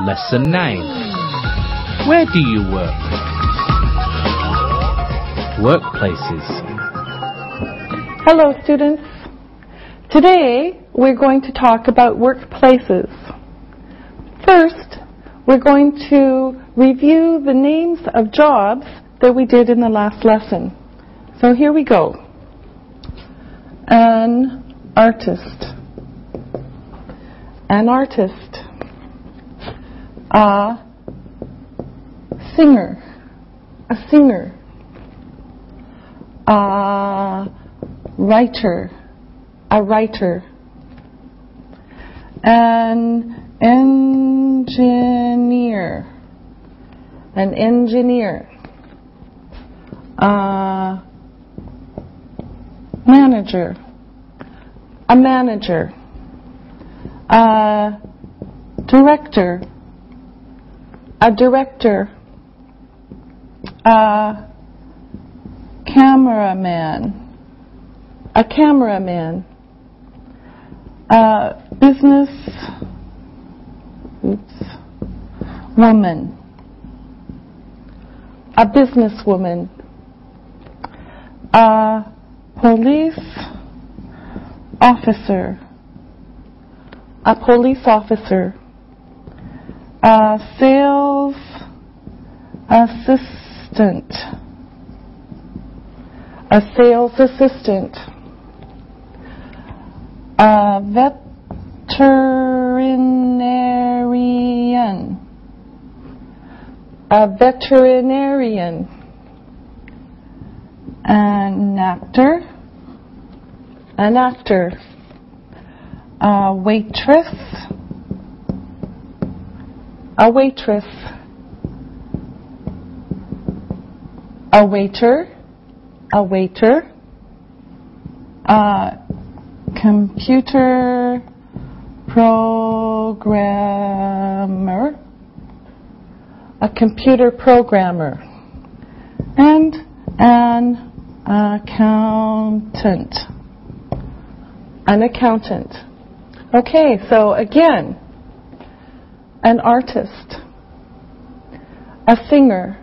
Lesson 9. Where do you work? Workplaces. Hello, students. Today, we're going to talk about workplaces. First, we're going to review the names of jobs that we did in the last lesson. So here we go. An artist. An artist. A singer. A singer. A writer. A writer. An engineer. An engineer. A manager. A manager. A director. A director. A cameraman. A cameraman. A business woman. A businesswoman. A police officer. A police officer. A sales assistant. A sales assistant. A veterinarian. A veterinarian. An actor. An actor. A waitress. A waitress. A waiter. A waiter. A computer programmer. A computer programmer. And an accountant. An accountant. Okay, so again, an artist, a singer,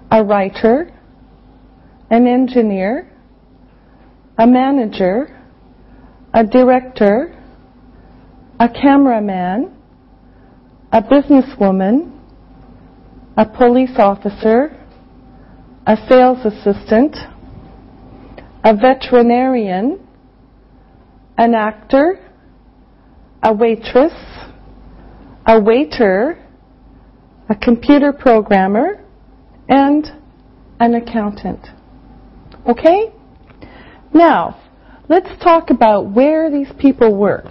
a writer, an engineer, a manager, a director, a cameraman, a businesswoman, a police officer, a sales assistant, a veterinarian, an actor, a waitress, a waiter, a computer programmer, and an accountant. Okay? Now, let's talk about where these people work.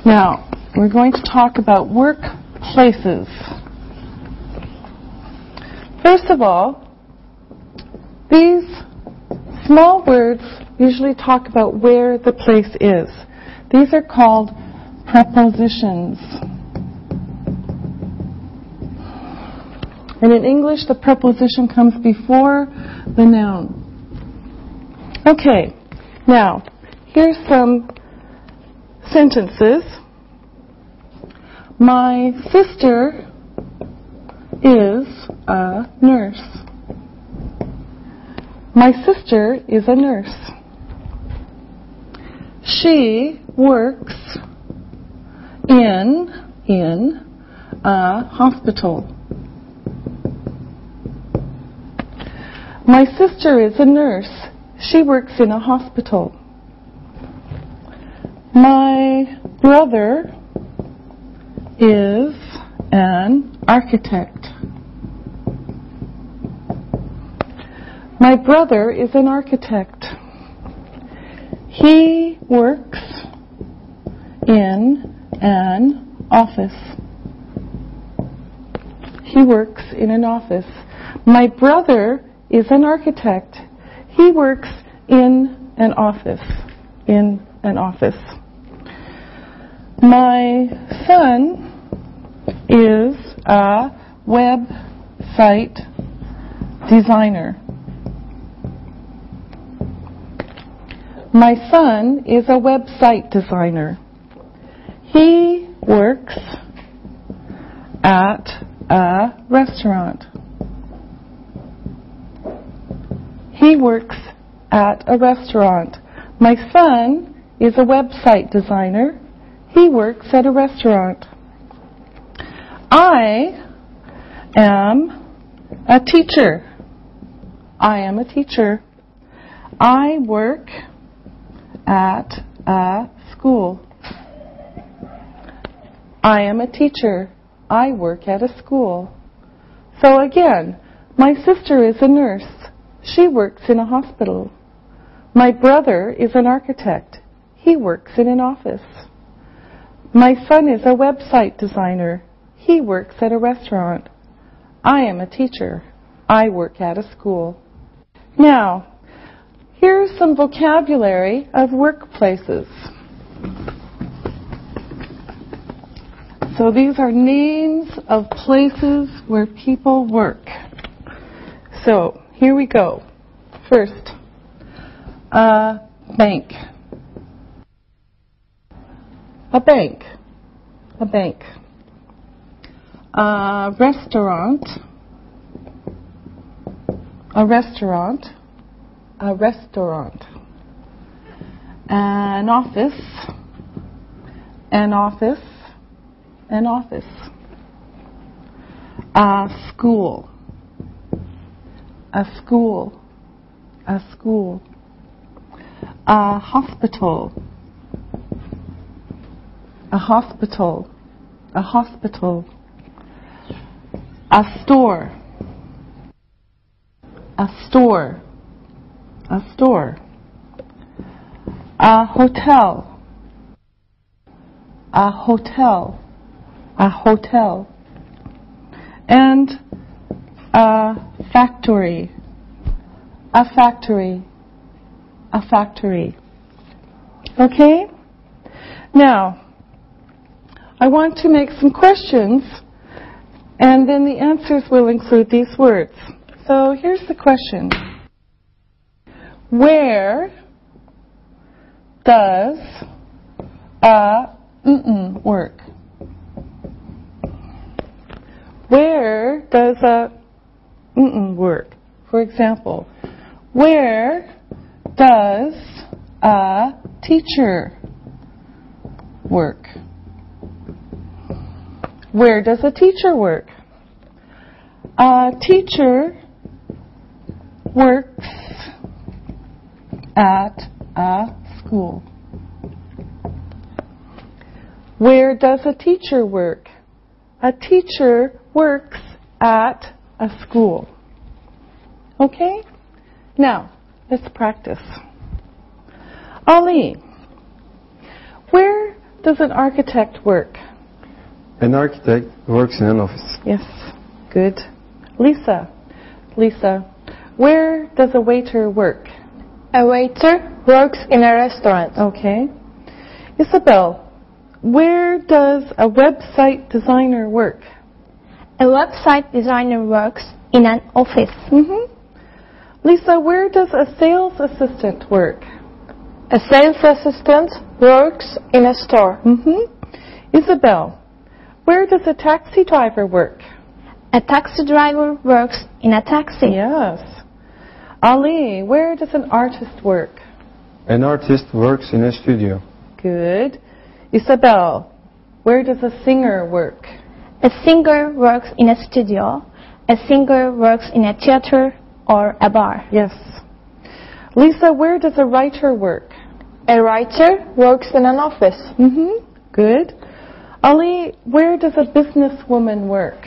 Now, we're going to talk about workplaces. First of all, these small words usually talk about where the place is. These are called prepositions. And in English, the preposition comes before the noun. Okay, now, here's some sentences. My sister is a nurse. My sister is a nurse. She works in a hospital. My sister is a nurse. She works in a hospital. My brother is an architect. My brother is an architect. He works in an office. He works in an office. My brother is an architect. He works in an office. In an office. My son is a website designer. My son is a website designer. He works at a restaurant. He works at a restaurant. My son is a website designer. He works at a restaurant. I am a teacher. I am a teacher. I work at a school. I am a teacher. I work at a school. So again, my sister is a nurse. She works in a hospital. My brother is an architect. He works in an office. My son is a website designer. He works at a restaurant. I am a teacher. I work at a school. Now, here's some vocabulary of workplaces. So these are names of places where people work. So here we go. First, a bank. A bank. A bank. A restaurant. A restaurant. A restaurant. An office. An office. An office. A school. A school. A school. A hospital. A hospital. A hospital. A store. A store. A store. A hotel. A hotel. A hotel. And a factory. A factory. A factory. Okay? Now, I want to make some questions, and then the answers will include these words. So here's the question. Where does a work? Where does a work? For example, where does a teacher work? Where does a teacher work? A teacher works at a school. Where does a teacher work? A teacher works at a school. Okay? Now, let's practice. Ali, where does an architect work? An architect works in an office. Yes, good. Lisa, where does a waiter work? A waiter works in a restaurant. Okay. Isabel, where does a website designer work? A website designer works in an office. Lisa, where does a sales assistant work? A sales assistant works in a store. Isabel, where does a taxi driver work? A taxi driver works in a taxi. Yes. Ali, where does an artist work? An artist works in a studio. Good. Isabel, where does a singer work? A singer works in a studio. A singer works in a theater or a bar. Yes. Lisa, where does a writer work? A writer works in an office. Good. Ali, where does a businesswoman work?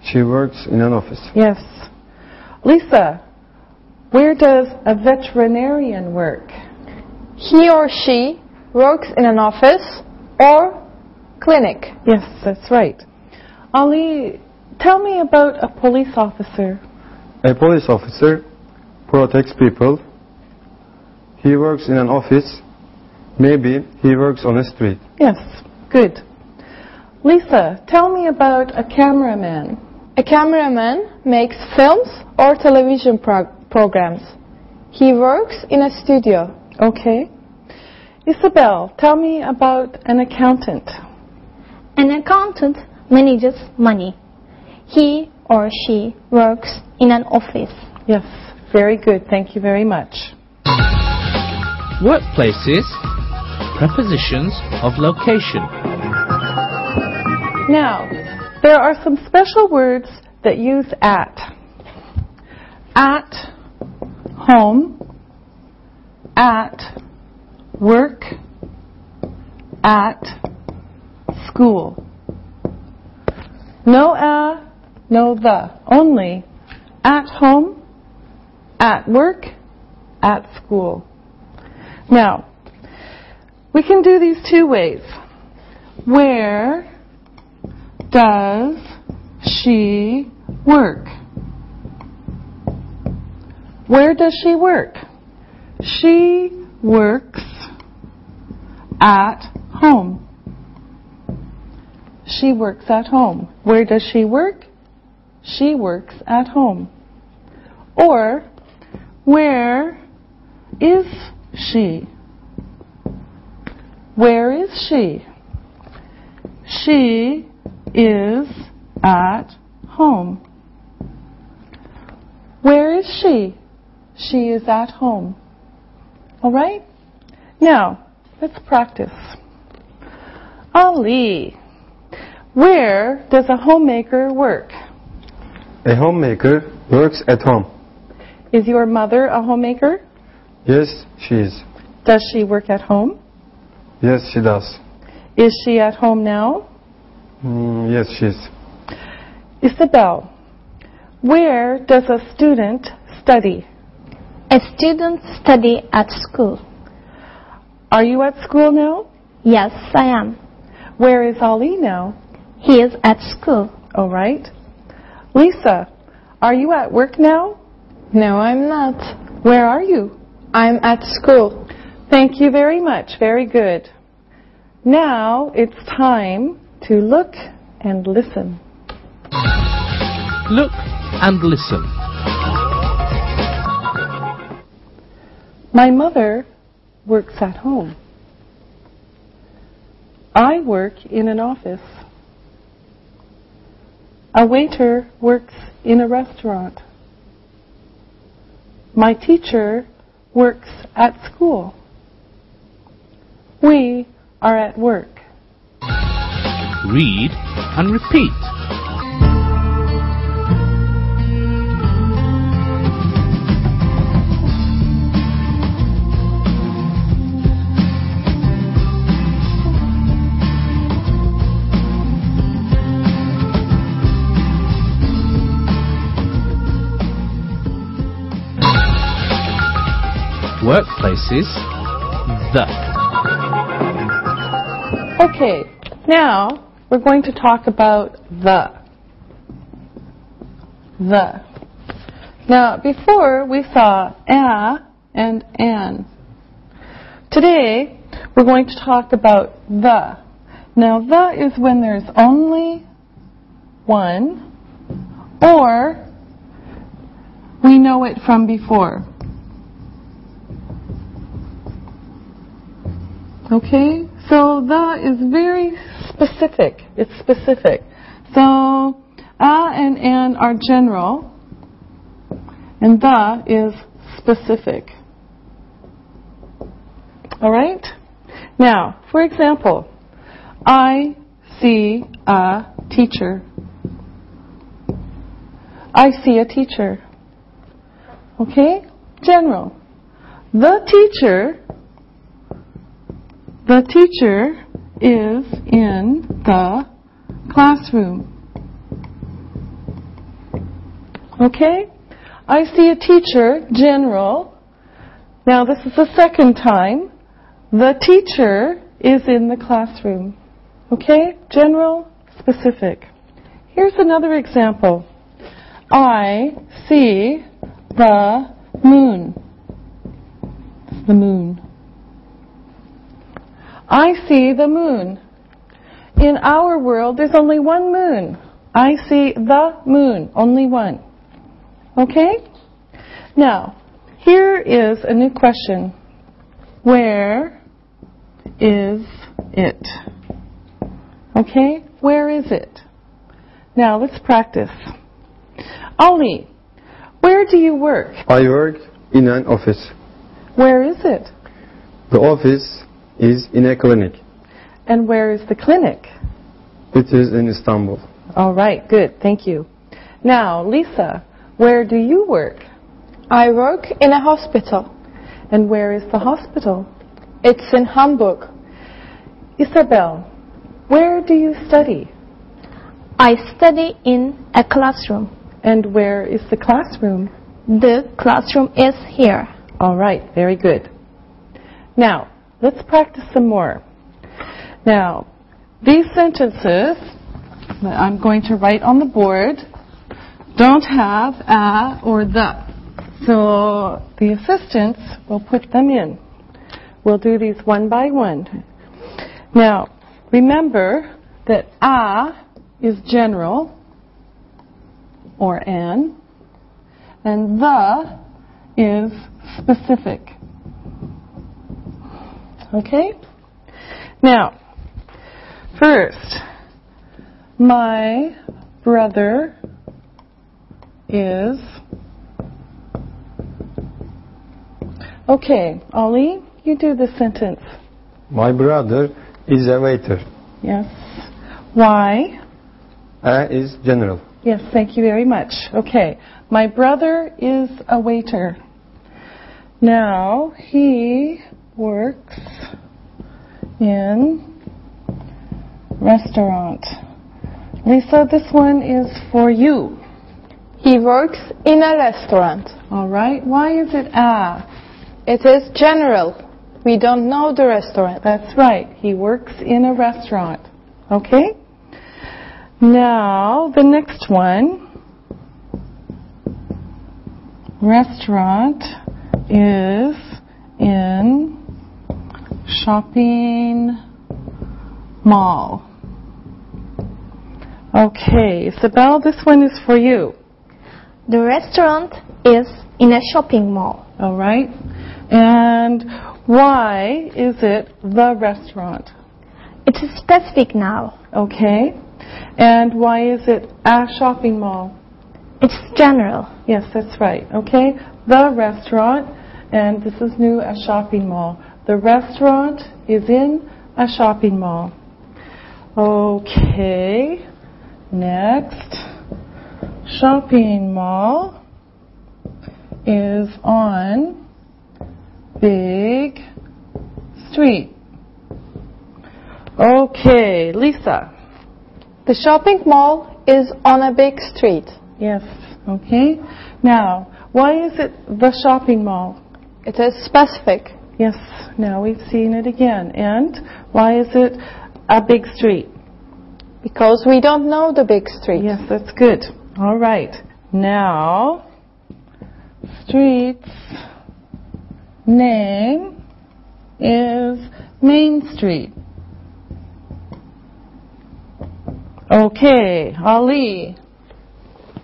She works in an office. Yes. Lisa, where does a veterinarian work? He or she works in an office or clinic. Yes, that's right. Ali, tell me about a police officer. A police officer protects people. He works in an office. Maybe he works on a street. Yes, good. Lisa, tell me about a cameraman. A cameraman makes films or television programs. He works in a studio. Okay. Isabel, tell me about an accountant. An accountant manages money. He or she works in an office. Yes, very good. Thank you very much. Workplaces. Prepositions of location. Now, there are some special words that use at. At home, at work, at school. No no the. Only at home, at work, at school. Now, we can do these two ways. Where does she work? Where does she work? She works at home. She works at home. Where does she work? She works at home. Or, where is she? Where is she? She is at home. Where is she? She is at home. All right? Now, let's practice. Ali, where does a homemaker work? A homemaker works at home. Is your mother a homemaker? Yes, she is. Does she work at home? Yes, she does. Is she at home now? Yes, she is. Isabel, where does a student study? A student study at school. Are you at school now? Yes, I am. Where is Ali now? He is at school. All right. Lisa, are you at work now? No, I'm not. Where are you? I'm at school. Thank you very much. Very good. Now it's time to look and listen. Look and listen. My mother works at home. I work in an office. A waiter works in a restaurant. My teacher works at school. We are at work. Read and repeat. Workplaces. The. Okay, now we're going to talk about the. The. Now, before we saw a and an. Today, we're going to talk about the. Now, the is when there's only one, or we know it from before. Okay, so the is very specific. It's specific. So, and an are general, and the is specific. All right? Now, for example, I see a teacher. I see a teacher. Okay? General. The teacher is in the classroom. Okay? I see a teacher, general. Now this is the second time. The teacher is in the classroom. Okay? General, specific. Here's another example. I see the moon. It's the moon. I see the moon. In our world, there's only one moon. I see the moon, only one. Okay? Now, here is a new question. Where is it? Okay, where is it? Now let's practice. Ali, where do you work? I work in an office. Where is it? The office is in a clinic. And where is the clinic? It is in Istanbul. All right, good, thank you. Now, Lisa, where do you work? I work in a hospital. And where is the hospital? It's in Hamburg. Isabel, where do you study? I study in a classroom. And where is the classroom? The classroom is here. All right, very good. Now, let's practice some more. Now, these sentences that I'm going to write on the board don't have a or the. So the assistants will put them in. We'll do these one by one. Now, remember that a is general or an, and the is specific. Okay? Now, first, my brother is... Okay, Ollie, you do the sentence. My brother is a waiter. Yes. Why? A is general. Yes, thank you very much. Okay, my brother is a waiter. Now, he works in restaurant. Lisa, this one is for you. He works in a restaurant. All right, why is it a? It is general. We don't know the restaurant. That's right, he works in a restaurant. Okay? Now, the next one. Restaurant is in shopping mall. Okay, Isabel, this one is for you. The restaurant is in a shopping mall. All right. And why is it the restaurant? It is specific now. Okay. And why is it a shopping mall? It's general. Yes, that's right. Okay. The restaurant, and this is new, a shopping mall. The restaurant is in a shopping mall. Okay. Next. Shopping mall is on Big Street. Okay, Lisa. The shopping mall is on a big street. Yes, okay. Now, why is it the shopping mall? It is specific. Yes, now we've seen it again. And why is it a big street? Because we don't know the big street. Yes, that's good. All right. Now, street's name is Main Street. Okay, Ali.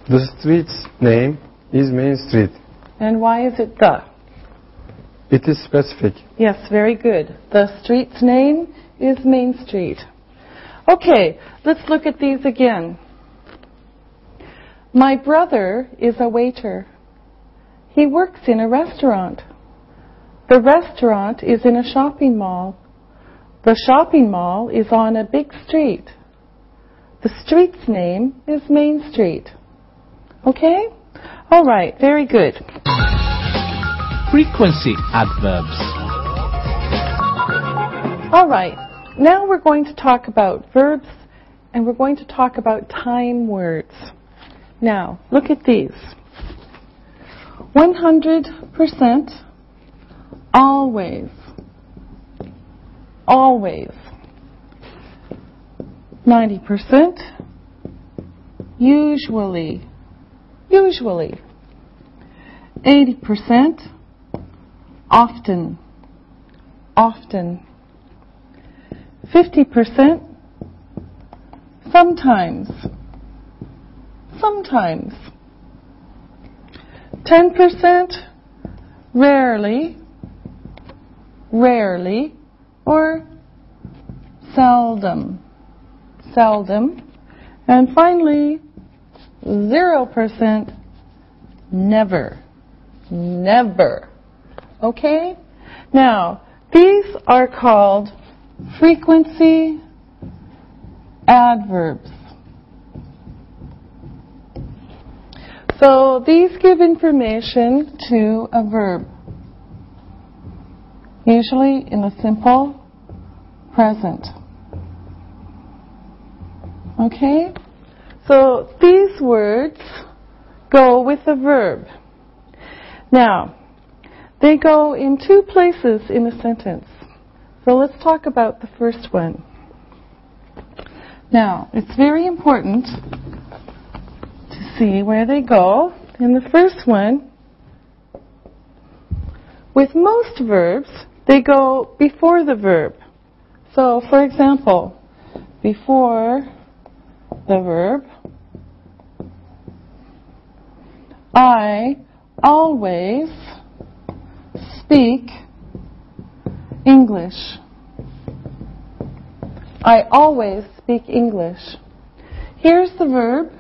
The street's name is Main Street. And why is it the? It is specific. Yes, very good. The street's name is Main Street. Okay, let's look at these again. My brother is a waiter. He works in a restaurant. The restaurant is in a shopping mall. The shopping mall is on a big street. The street's name is Main Street. Okay? All right, very good. Frequency adverbs. All right, now we're going to talk about verbs and we're going to talk about time words. Now, look at these. 100%, always, always. 90%, usually, usually. 80%, often, often. 50%, sometimes, sometimes. 10%, rarely, rarely, or seldom, seldom. And finally, 0%, never, never. Okay? Now, these are called frequency adverbs. So these give information to a verb, usually in the simple present. Okay? So these words go with the verb. Now, they go in two places in a sentence. So let's talk about the first one. Now, it's very important to see where they go. In the first one, with most verbs, they go before the verb. So, for example, before the verb, I always speak English. I always speak English. Here's the verb,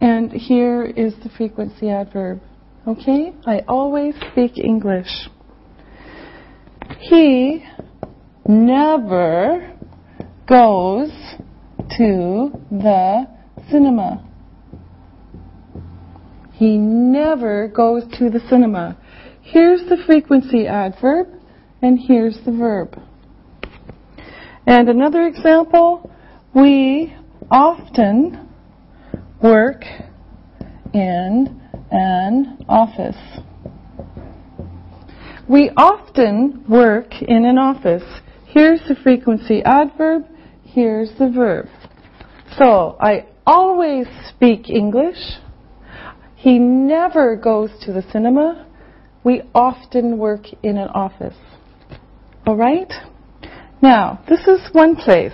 and here is the frequency adverb. Okay? I always speak English. He never goes to the cinema. He never goes to the cinema. Here's the frequency adverb, and here's the verb. And another example, we often work in an office. We often work in an office. Here's the frequency adverb, here's the verb. So, I always speak English. He never goes to the cinema. We often work in an office. All right? Now, this is one place.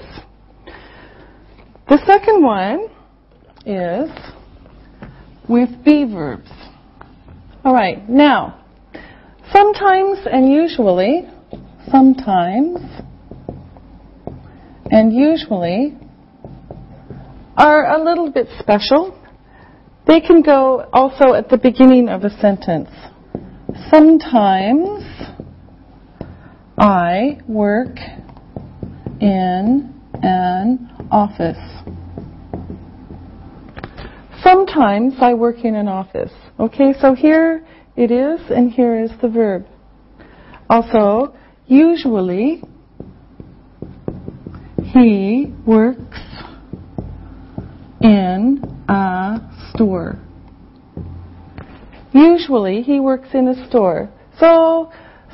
The second one is with be verbs. All right, now, sometimes and usually are a little bit special. They can go also at the beginning of a sentence. Sometimes I work in an office. Sometimes I work in an office. Okay, so here it is, and here is the verb. Also, usually he works in a store. Usually he works in a store. So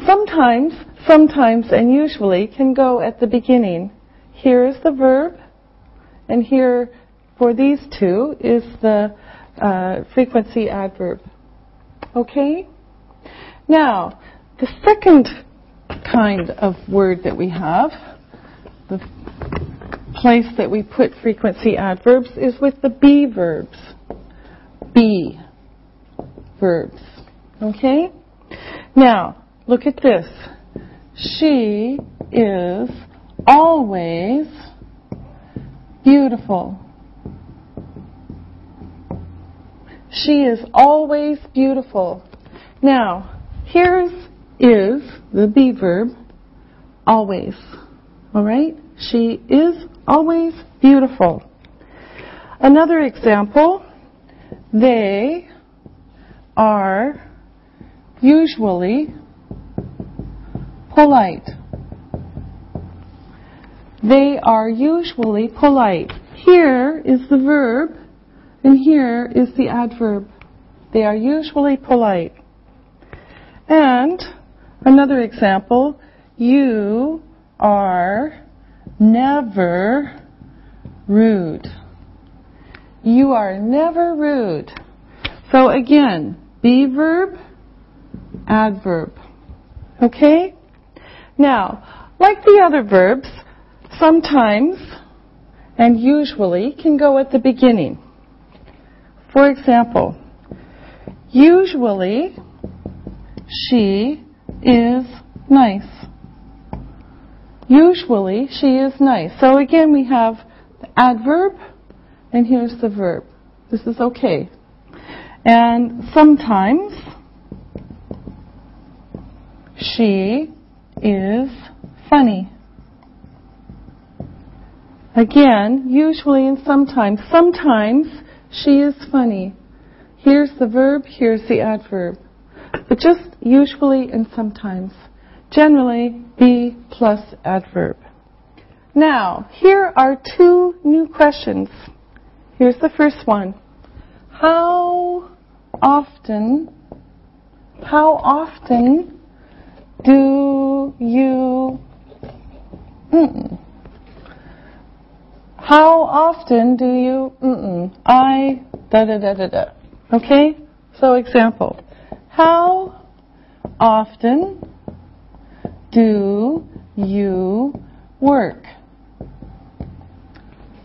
sometimes, and usually can go at the beginning. Here is the verb, and here for these two is the frequency adverb. Okay? Now, the second kind of word that we have, the place that we put frequency adverbs, is with the be verbs. Be verbs. Okay? Now, look at this. She is always beautiful. She is always beautiful. Now, here's is the be verb, always. All right? She is always beautiful. Another example, they are usually polite. They are usually polite. Here is the verb, and here is the adverb. They are usually polite. And another example, you are never rude. You are never rude. So again, be verb, adverb. Okay? Now, like the other verbs, sometimes and usually can go at the beginning. For example, usually she is nice. Usually, she is nice. So again, we have the adverb, and here's the verb. This is okay. And sometimes, she is funny. Again, usually and sometimes. Sometimes, she is funny. Here's the verb, here's the adverb. But just usually and sometimes. Generally, be plus adverb. Now, here are two new questions. Here's the first one. How often do you How often do you I da da da da da. Okay? So example. How often do you work?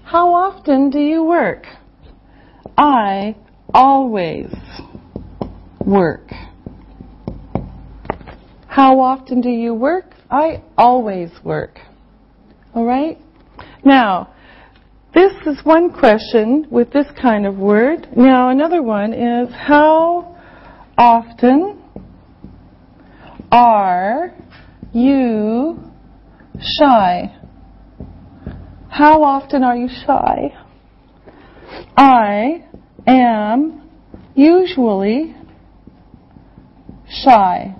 How often do you work? I always work. How often do you work? I always work. All right? Now, this is one question with this kind of word. Now, another one is, how often are you shy? How often are you shy? I am usually shy.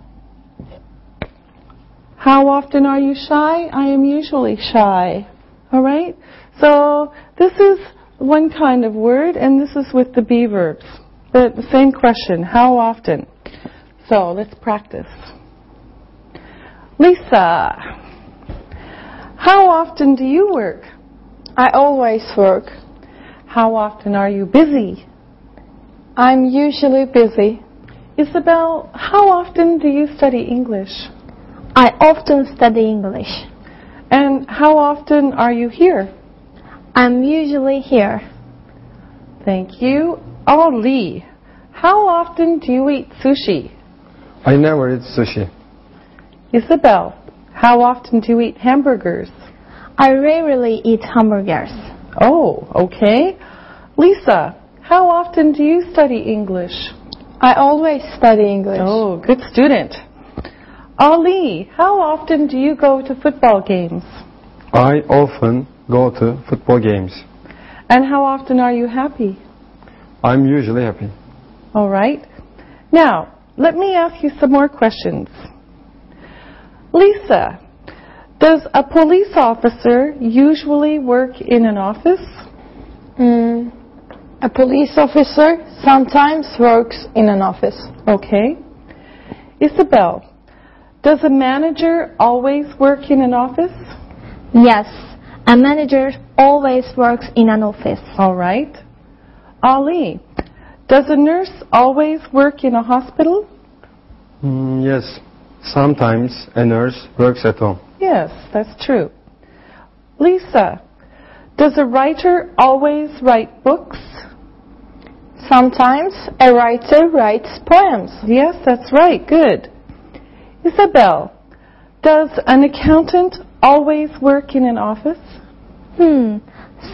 How often are you shy? I am usually shy. All right? So this is one kind of word, and this is with the be verbs. But the same question, how often? So let's practice. Lisa, how often do you work? I always work. How often are you busy? I'm usually busy. Isabel, how often do you study English? I often study English. And how often are you here? I'm usually here. Thank you. Lee, how often do you eat sushi? I never eat sushi. Isabel, how often do you eat hamburgers? I rarely eat hamburgers. Oh, okay. Lisa, how often do you study English? I always study English. Oh, good student. Ali, how often do you go to football games? I often go to football games. And how often are you happy? I'm usually happy. All right. Now, let me ask you some more questions. Lisa, does a police officer usually work in an office? A police officer sometimes works in an office. Okay. Isabel, does a manager always work in an office? Yes, a manager always works in an office. All right. Ali, does a nurse always work in a hospital? Yes, sometimes a nurse works at home. Yes, that's true. Lisa, does a writer always write books? Sometimes a writer writes poems. Yes, that's right. Good. Isabel, does an accountant always work in an office?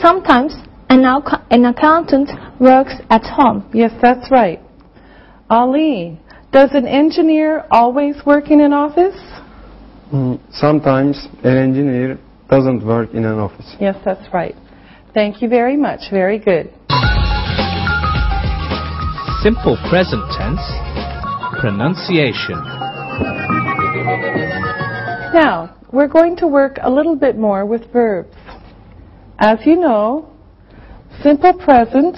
Sometimes an accountant works at home. Yes, that's right. Ali, does an engineer always work in an office? Sometimes an engineer doesn't work in an office. Yes, that's right. Thank you very much. Very good. Simple present tense. Pronunciation. Now, we're going to work a little bit more with verbs. As you know, simple present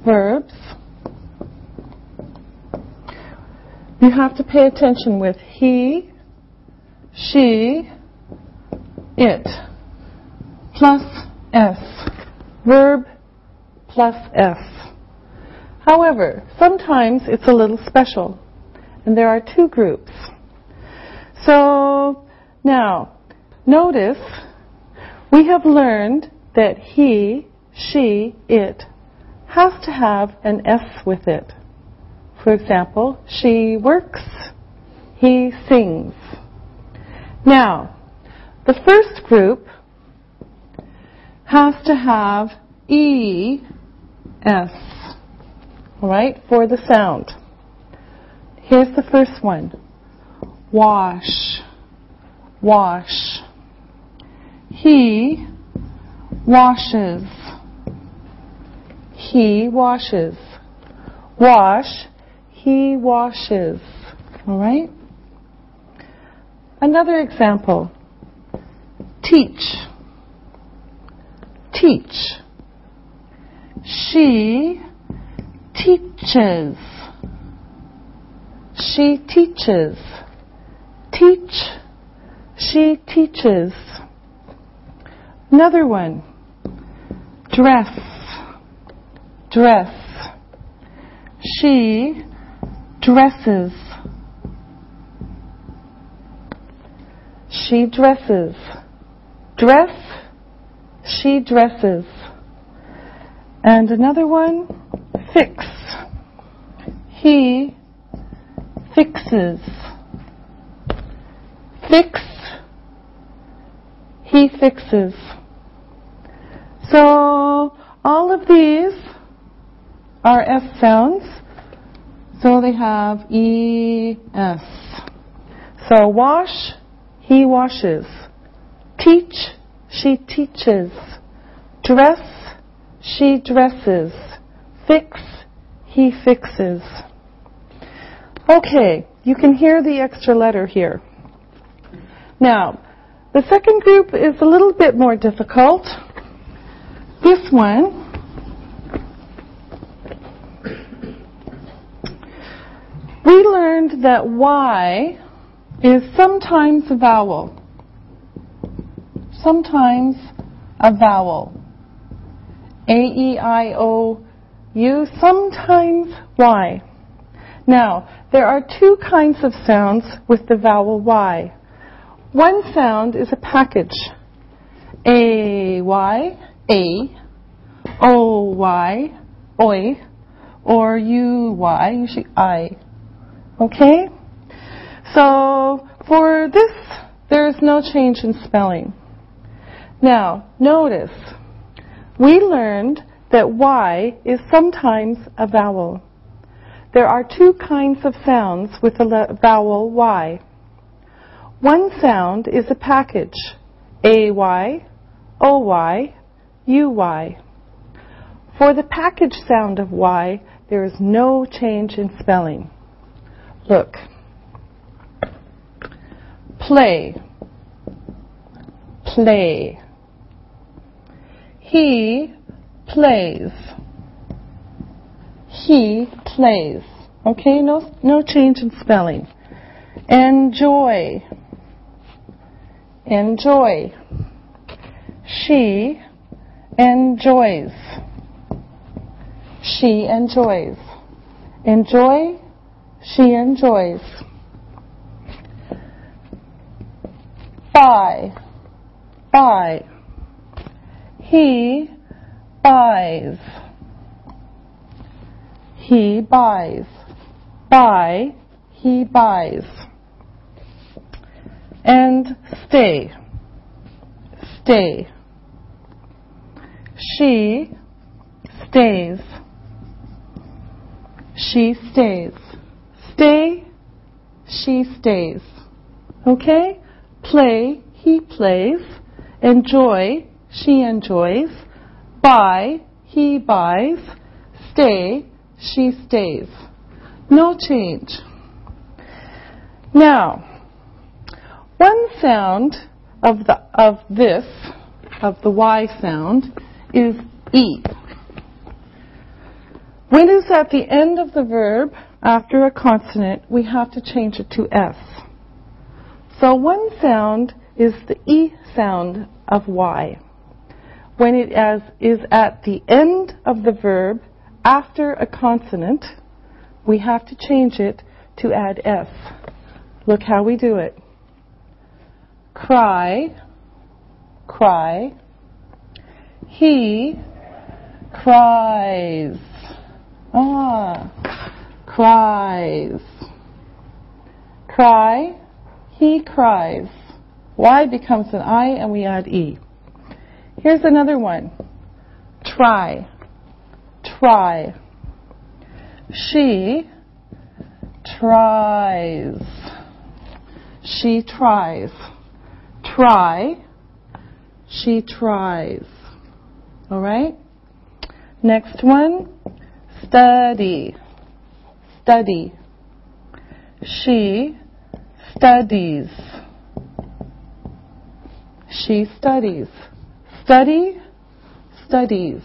verbs, you have to pay attention with he, she, it, plus s, verb plus s. However, sometimes it's a little special, and there are two groups. So, now, notice we have learned that he, she, it has to have an S with it. For example, she works, he sings. Now, the first group has to have E-S, all right, for the sound. Here's the first one. Wash, wash. He washes. He washes. Wash, he washes. All right? Another example. Teach. Teach. She teaches. She teaches. Teach. She teaches. Another one. Dress. Dress. She dresses. She dresses. Dress. She dresses. And another one. Fix. He fixes. Fix. He fixes. So all of these are S sounds. So they have E-S. So wash, he washes. Teach, she teaches. Dress, she dresses. Fix, he fixes. Okay, you can hear the extra letter here. Now, the second group is a little bit more difficult. This one, we learned that Y is sometimes a vowel. Sometimes a vowel. A-E-I-O-U, sometimes Y. Now, there are two kinds of sounds with the vowel Y. One sound is a package. A-Y, A, O-Y, oi, or U-Y, usually I. Okay? So, for this, there is no change in spelling. Now, notice, we learned that Y is sometimes a vowel. There are two kinds of sounds with the vowel Y. One sound is a package, A-Y, O-Y, U-Y. For the package sound of Y, there is no change in spelling. Look. Play. Play. He plays. He plays. Okay, no change in spelling. Enjoy. Enjoy. She enjoys. She enjoys. Enjoy. She enjoys. Buy. Buy. He buys. He buys. Buy. He buys. And stay. Stay. She stays. She stays. Stay. She stays. Okay? Play. He plays. Enjoy. She enjoys. Buy. He buys. Stay. She stays. No change. Now, one sound of the Y sound is E. When it's at the end of the verb after a consonant, we have to change it to S. So one sound is the E sound of Y. When it is at the end of the verb after a consonant, we have to change it to add S. Look how we do it. Cry, cry. He cries. Cries. Cry, he cries. Y becomes an I and we add E. Here's another one. Try. Try. She tries. She tries. Try. She tries. All right? Next one. Study. Study. She studies. She studies. Study, studies.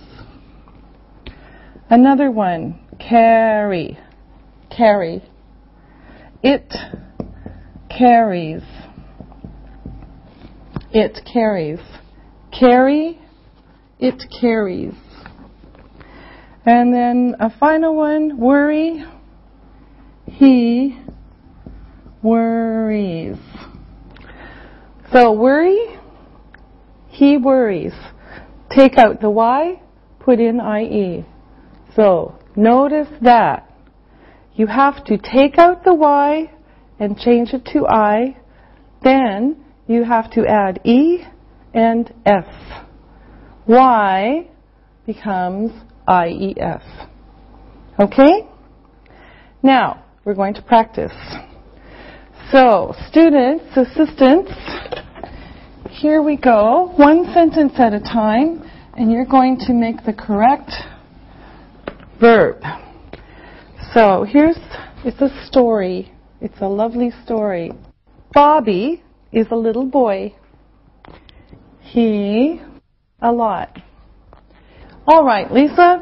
Another one. Carry. Carry. It carries. It carries. Carry, it carries. And then a final one, worry. He worries. So worry, he worries. Take out the Y, put in IE. So notice that. You have to take out the Y and change it to I. Then you have to add E and S. Y becomes IES. Okay? Now, we're going to practice. So, students, assistants, here we go. One sentence at a time, and you're going to make the correct verb. So, it's a story. It's a lovely story. Bobby is a little boy. He, a lot. All right, Lisa,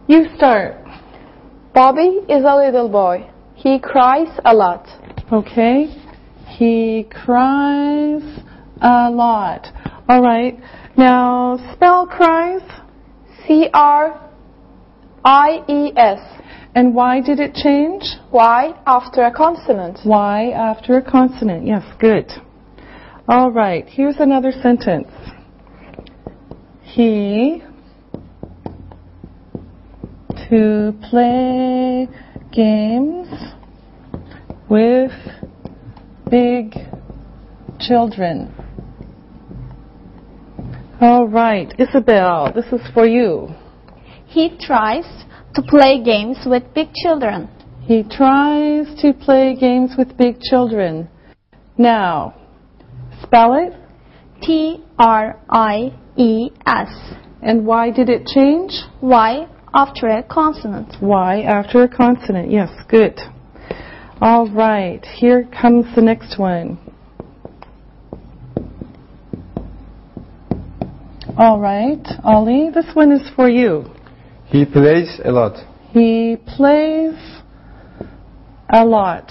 you start. Bobby is a little boy. He cries a lot. Okay. He cries a lot. All right. Now, spell cries. CRIES. And why did it change? Y after a consonant. Y after a consonant. Yes, good. All right. Here's another sentence. He to play games with big children. All right, Isabel, this is for you. He tries to play games with big children. He tries to play games with big children. Now, spell it. TRIES. And why did it change? Y after a consonant. Y after a consonant. Yes, good. All right, here comes the next one. All right, Ollie, this one is for you. He plays a lot. He plays a lot.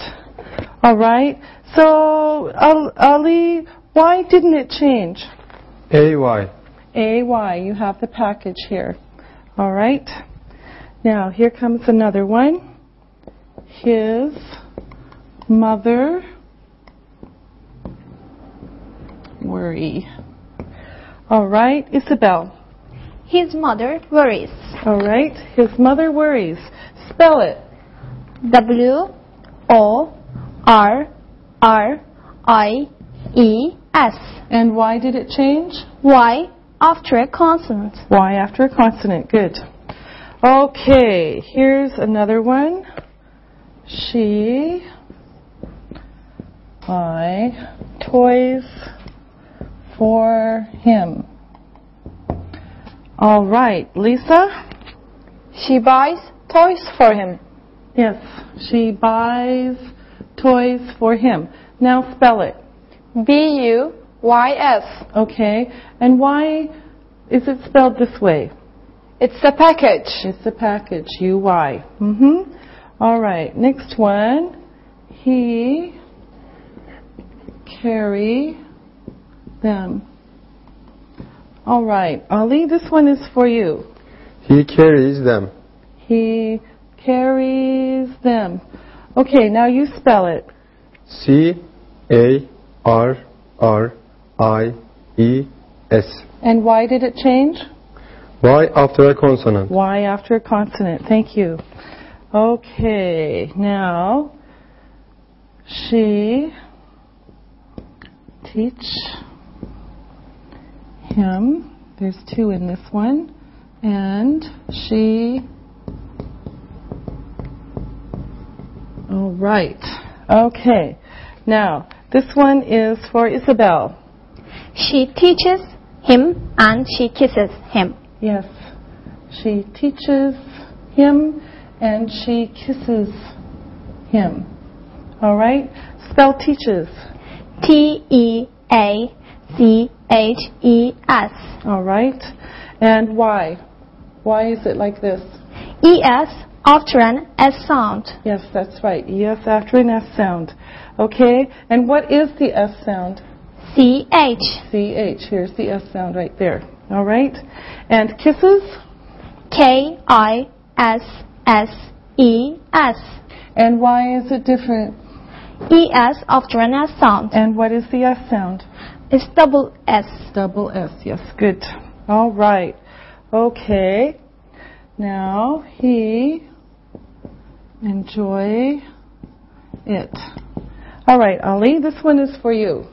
All right, so Ollie, why didn't it change? AY. AY, you have the package here. All right, now here comes another one. His mother worry. All right, Isabel. His mother worries. All right, his mother worries. Spell it. WORRIES. And why did it change? Y after a consonant. Y after a consonant. Good. Okay, here's another one. She buy toys for him. All right, Lisa? She buys toys for him. Yes, she buys toys for him. Now spell it. BUYS. Okay, and why is it spelled this way? It's a package. It's a package, UY. All right, next one. He carry them. All right, Ali, this one is for you. He carries them. He carries them. Okay, now you spell it. CARRIES. And why did it change? Y after a consonant. Y after a consonant. Thank you. Okay, now she teach him. There's two in this one. And she. All right. Okay. Now, this one is for Isabel. She teaches him and she kisses him. Yes. She teaches him and she kisses him. All right? Spell teaches. Teaches. All right. And why? Why is it like this? Es after an S sound. Yes, that's right. Es after an S sound. Okay. And what is the S sound? CH. CH. Here's the S sound right there. All right. And kisses? KISSES. And why is it different? ES after an S sound. And what is the S sound? It's double S. Double S. Yes, good. All right. Okay. Now, he enjoy it. All right, Ali, this one is for you.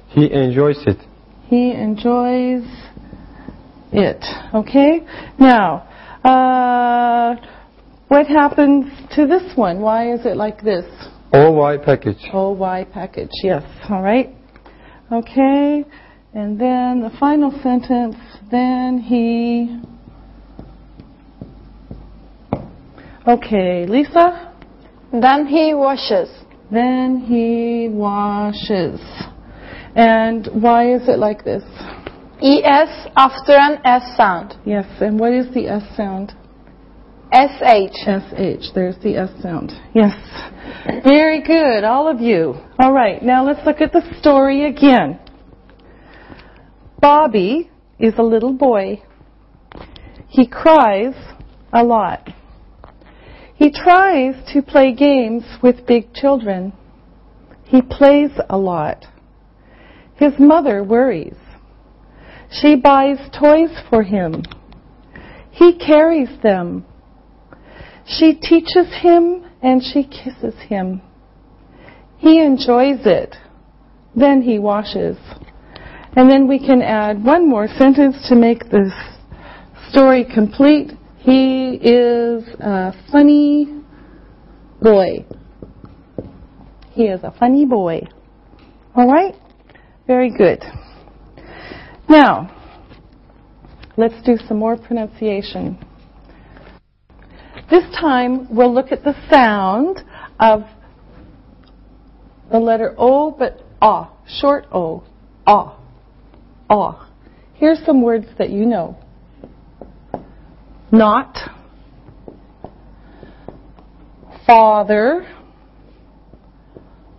He enjoys it. He enjoys it. Okay? Now, what happens to this one? Why is it like this? OY package. OY package, yes. All right? Okay. And then the final sentence, then he... Okay, Lisa? Then he washes. Then he washes. And why is it like this? ES after an S sound. Yes, and what is the S sound? SH. SH, there's the S sound. Yes. Very good, all of you. All right, now let's look at the story again. Bobby is a little boy. He cries a lot. He tries to play games with big children. He plays a lot. His mother worries. She buys toys for him. He carries them. She teaches him and she kisses him. He enjoys it. Then he washes. And then we can add one more sentence to make this story complete. He is a funny boy. He is a funny boy. All right? Very good. Now, let's do some more pronunciation. This time, we'll look at the sound of the letter O, but ah, short O, ah, ah. Here's some words that you know. Not, father,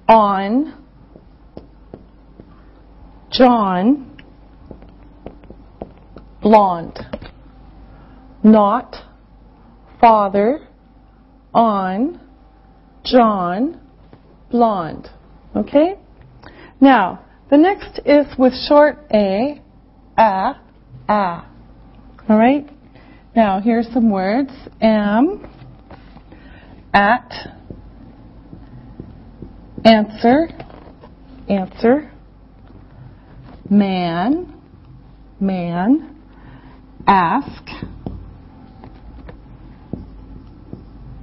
on, John, blonde. Not, father, on, John, blonde. Okay? Now, the next is with short A, a. All right? Now, here's some words. Am, at, answer, man, ask,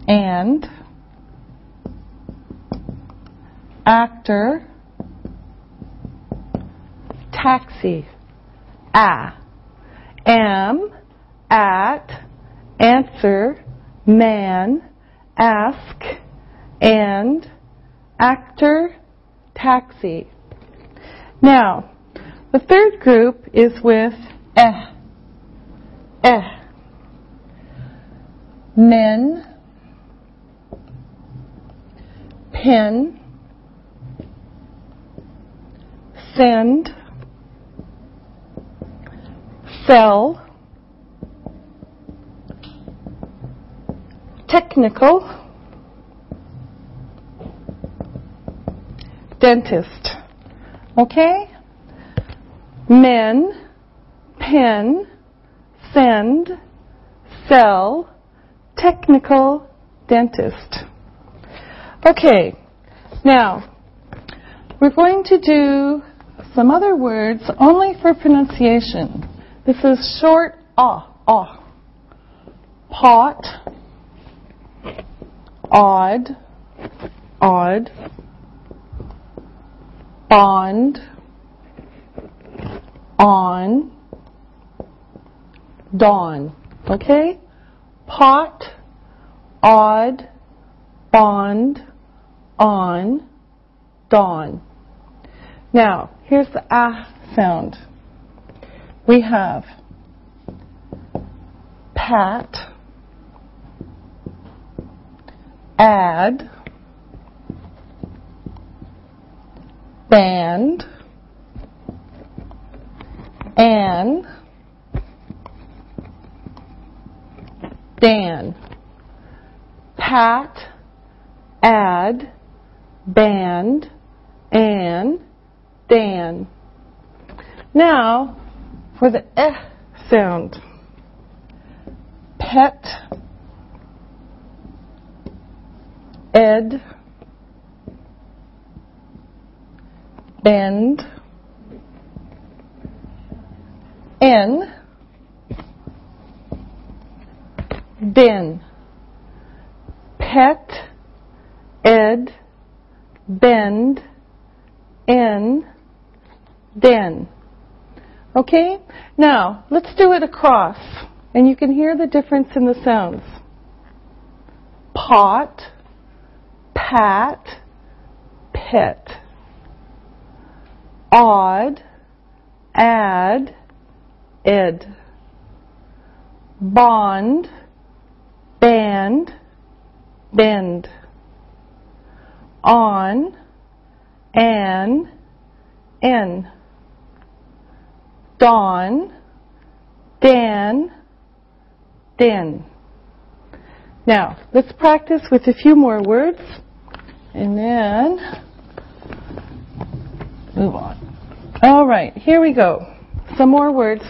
and, actor, taxi, am, at, answer, man, ask, and, actor, taxi. Now, the third group is with men, pen, send, sell, technical, dentist. Okay? Men, pen, send, sell, technical, dentist. Okay, now we're going to do some other words only for pronunciation. This is short ah. Pot, odd, bond, on, dawn. Okay? Pot, odd, bond, on, dawn. Now, here's the ah sound. We have pat, add, band, an, dan. Pat, add, band, an, dan. Now, for the eh sound. Pet, ed, bend, in, din. Pet, ed, bend, in, din. Okay? Now, let's do it across. And you can hear the difference in the sounds. Pot, pat, pet. Odd, add, ed. Bond, band, bend. On, an, in. Dawn, dan, din. Now, let's practice with a few more words, and then move on. All right, here we go. Some more words.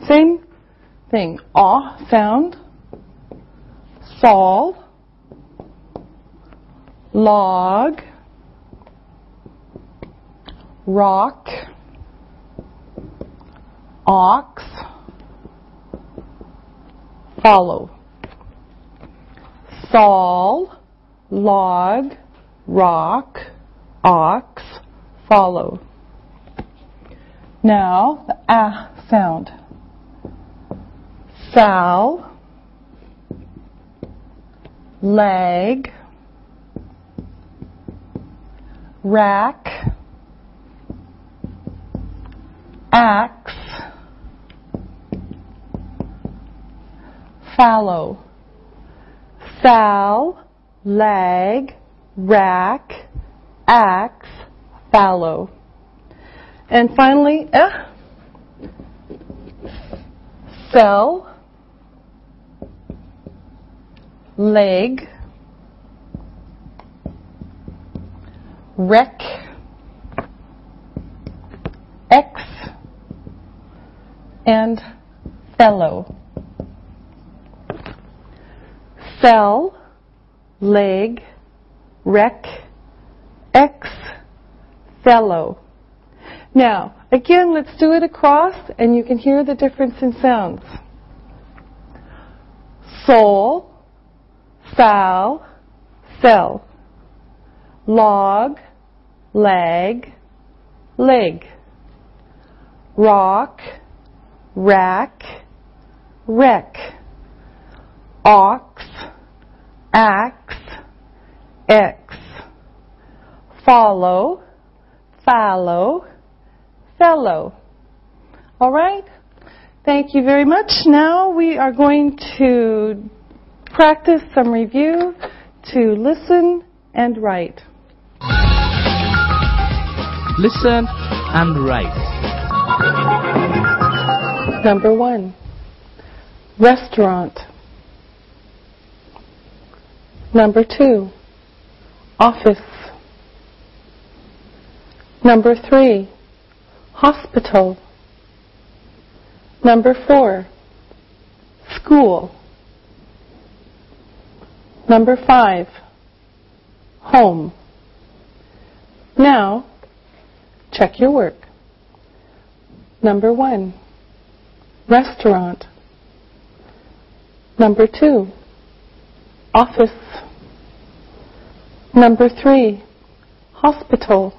Same thing. Aw sound. Sol. Log. Rock. Ox. Follow. Sol, log, rock, ox, follow. Now, the ah sound. Sal, leg, rack, axe, fallow. Sal, lag, rack, axe, fallow. And finally, cell, leg, wreck, X, and fellow. Cell, leg, wreck, X, fellow. Now, again, let's do it across, and you can hear the difference in sounds. Soul, sal, cell. Log, lag, leg. Rock, rack, wreck. Ox, axe, X. Follow, fallow, fellow. All right? Thank you very much. Now we are going to practice some review to listen and write. Listen and write. Number 1, restaurant. Number 2, office. Number 3, hospital. Number 4, school. Number 5, home. Now, check your work. Number 1, restaurant. Number 2, office. Number 3, hospital.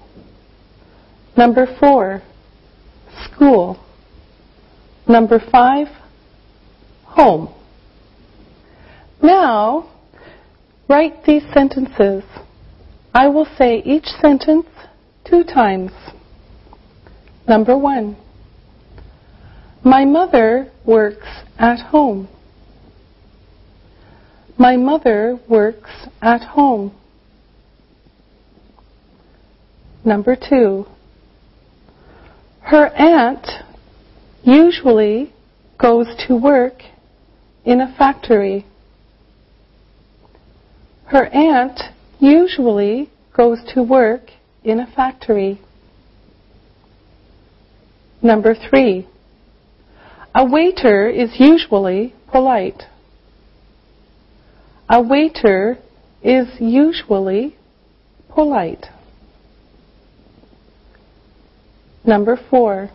Number 4, school. Number 5, home. Now, write these sentences. I will say each sentence 2 times. Number 1, my mother works at home. My mother works at home. Number 2, her aunt usually goes to work in a factory. Her aunt usually goes to work in a factory. Number 3, a waiter is usually polite. A waiter is usually polite. Number 4,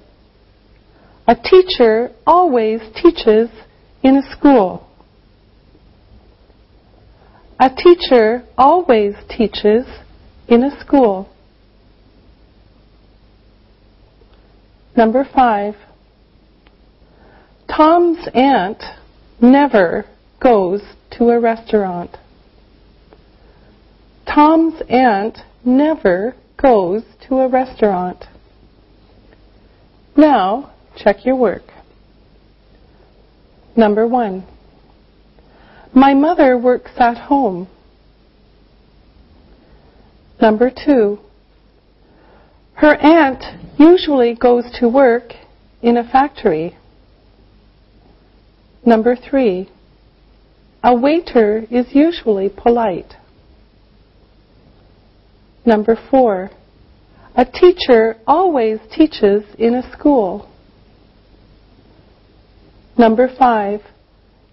a teacher always teaches in a school. A teacher always teaches in a school. Number 5, Tom's aunt never goes to a restaurant. Tom's aunt never goes to a restaurant. Now, check your work. Number 1, my mother works at home. Number 2, her aunt usually goes to work in a factory. Number 3, a waiter is usually polite. Number 4, a teacher always teaches in a school. Number 5,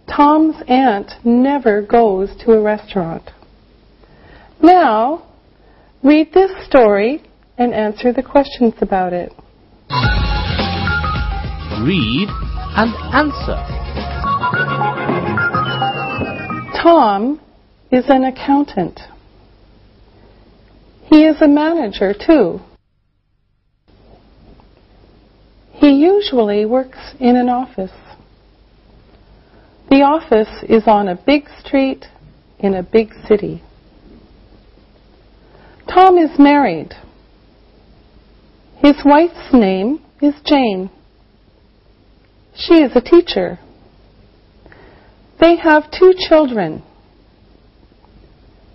Tom's aunt never goes to a restaurant. Now, read this story and answer the questions about it. Read and answer. Tom is an accountant. He is a manager too. He usually works in an office. The office is on a big street in a big city. Tom is married. His wife's name is Jane. She is a teacher. They have 2 children.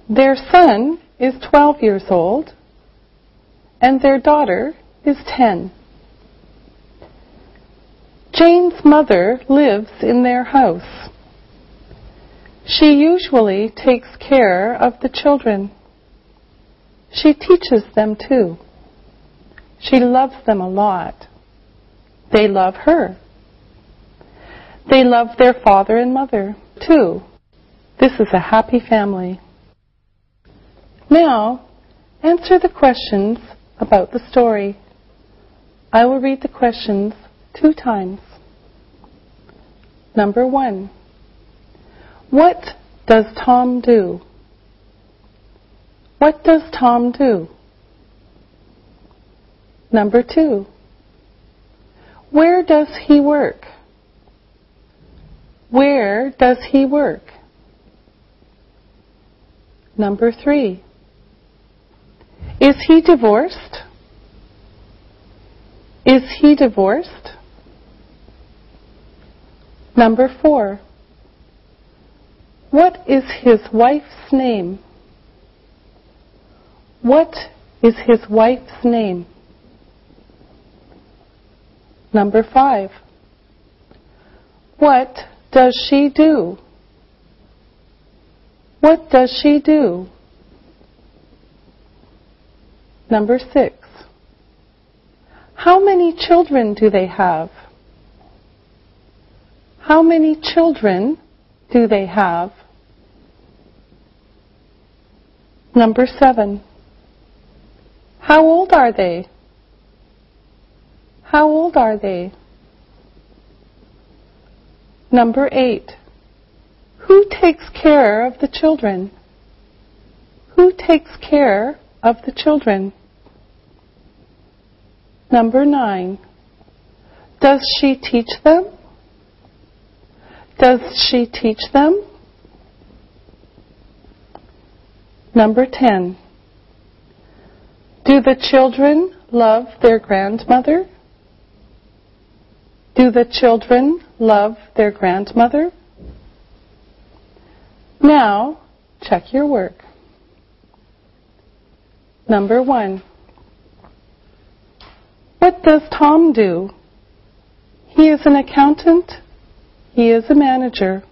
Their son is 12 years old and their daughter is 10. Jane's mother lives in their house. She usually takes care of the children. She teaches them too. She loves them a lot. They love her. They love their father and mother too. This is a happy family. Now, answer the questions about the story. I will read the questions 2 times. Number 1, what does Tom do? What does Tom do? Number 2, where does he work? Where does he work? Number 3, is he divorced? Is he divorced? Number 4, what is his wife's name? What is his wife's name? Number 5, what does she do? What does she do? Number 6, how many children do they have? How many children do they have? Number 7, how old are they? How old are they? Number 8. Who takes care of the children? Who takes care of the children? Number 9. Does she teach them? Does she teach them? Number 10. Do the children love their grandmother? Do the children love their grandmother? Now, check your work. Number 1. What does Tom do? He is an accountant. He is a manager.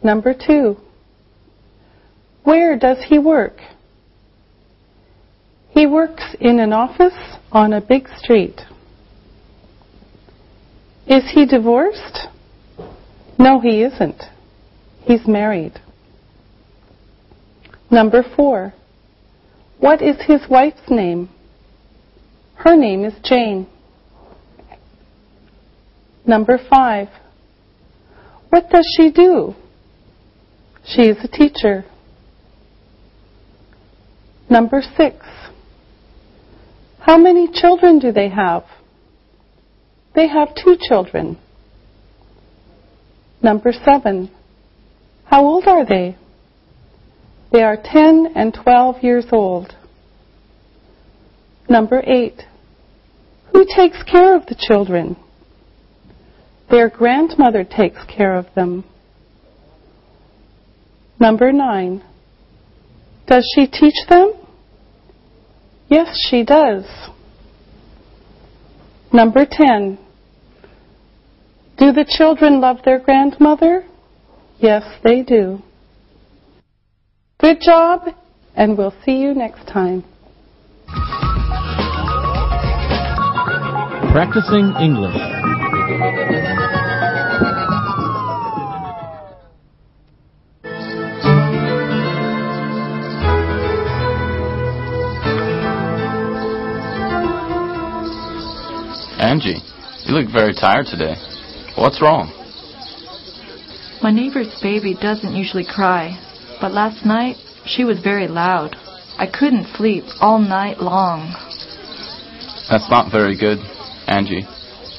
Number 2. Where does he work? He works in an office on a big street. Is he divorced? No, he isn't. He's married. Number 4. What is his wife's name? Her name is Jane. Number 5. What does she do? She is a teacher. Number 6. How many children do they have? They have 2 children. Number 7. How old are they? They are 10 and 12 years old. Number 8. Who takes care of the children? Their grandmother takes care of them. Number 9. Does she teach them? Yes, she does. Number 10. Do the children love their grandmother? Yes, they do. Good job, and we'll see you next time. Practicing English. Angie, you look very tired today. What's wrong? My neighbor's baby doesn't usually cry, but last night she was very loud. I couldn't sleep all night long. That's not very good, Angie.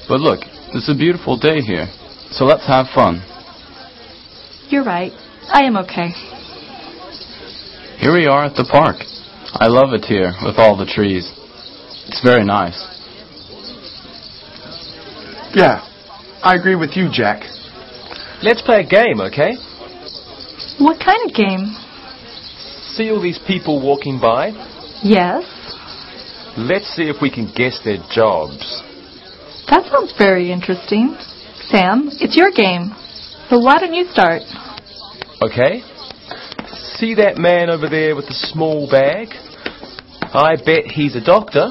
But look, it's a beautiful day here, so let's have fun. You're right. I am okay. Here we are at the park. I love it here with all the trees. It's very nice. Yeah, I agree with you, Jack. Let's play a game, okay? What kind of game? See all these people walking by? Yes. Let's see if we can guess their jobs. That sounds very interesting. Sam, it's your game. So why don't you start? Okay. See that man over there with the small bag? I bet he's a doctor,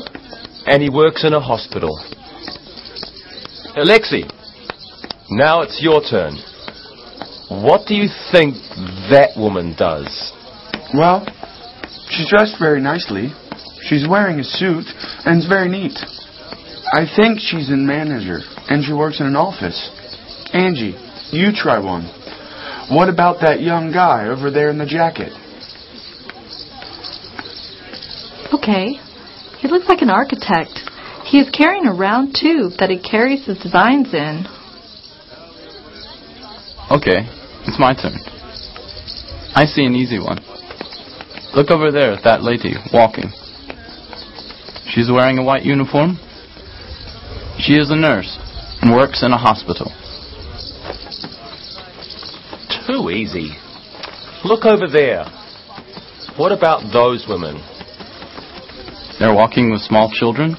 and he works in a hospital. Alexi, now it's your turn. What do you think that woman does? Well, she's dressed very nicely. She's wearing a suit, and it's very neat. I think she's a manager, and she works in an office. Angie, you try one. What about that young guy over there in the jacket? Okay. He looks like an architect. He is carrying a round tube that he carries his designs in. Okay, it's my turn. I see an easy one. Look over there at that lady walking. She's wearing a white uniform. She is a nurse and works in a hospital. Too easy. Look over there. What about those women? They're walking with small children.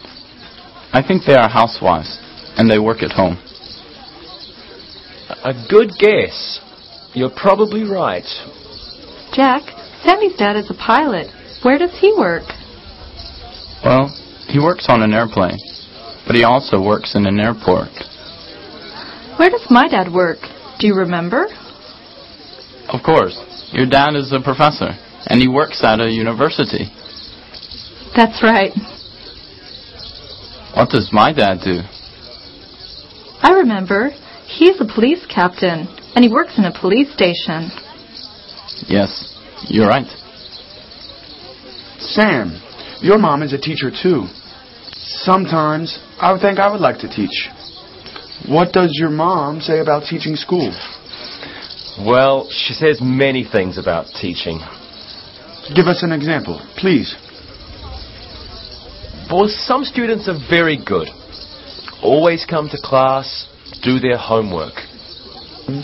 I think they are housewives, and they work at home. A good guess. You're probably right. Jack, Sammy's dad is a pilot. Where does he work? Well, he works on an airplane, but he also works in an airport. Where does my dad work? Do you remember? Of course. Your dad is a professor, and he works at a university. That's right. What does my dad do? I remember. He's a police captain, and he works in a police station. Yes, you're right. Sam, your mom is a teacher too. Sometimes I would think I would like to teach. What does your mom say about teaching school? Well, she says many things about teaching. Give us an example, please. Well, some students are very good. Always come to class, do their homework.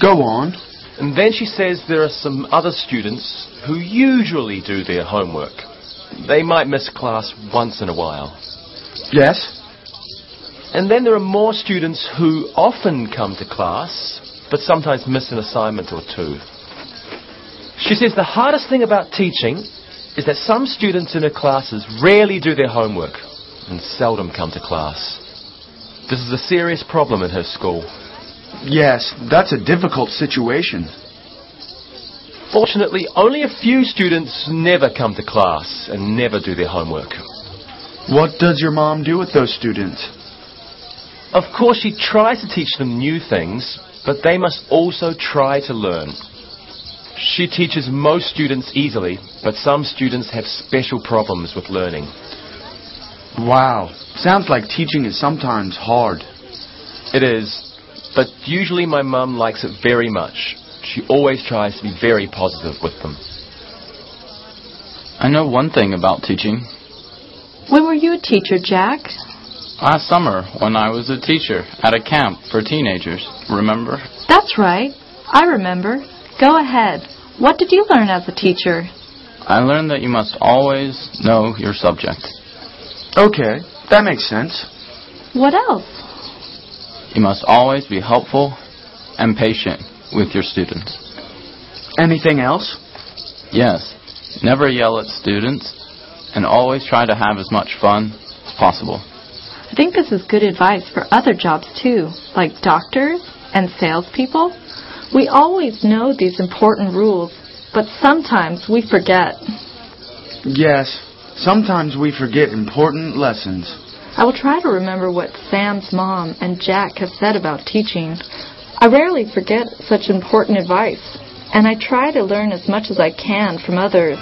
Go on. And then she says there are some other students who usually do their homework. They might miss class once in a while. Yes? And then there are more students who often come to class, but sometimes miss an assignment or two. She says the hardest thing about teaching is that some students in her classes rarely do their homework and seldom come to class. This is a serious problem in her school. Yes, that's a difficult situation. Fortunately, only a few students never come to class and never do their homework. What does your mom do with those students? Of course, she tries to teach them new things, but they must also try to learn. She teaches most students easily, but some students have special problems with learning. Wow, sounds like teaching is sometimes hard. It is, but usually my mum likes it very much. She always tries to be very positive with them. I know one thing about teaching. When were you a teacher, Jack? Last summer, when I was a teacher at a camp for teenagers, remember? That's right. I remember. Go ahead. What did you learn as a teacher? I learned that you must always know your subject. Okay, that makes sense. What else? You must always be helpful and patient with your students. Anything else? Yes, never yell at students and always try to have as much fun as possible. I think this is good advice for other jobs too, like doctors and salespeople. We always know these important rules, but sometimes we forget. Yes, sometimes we forget important lessons. I will try to remember what Sam's mom and Jack have said about teaching. I rarely forget such important advice, and I try to learn as much as I can from others.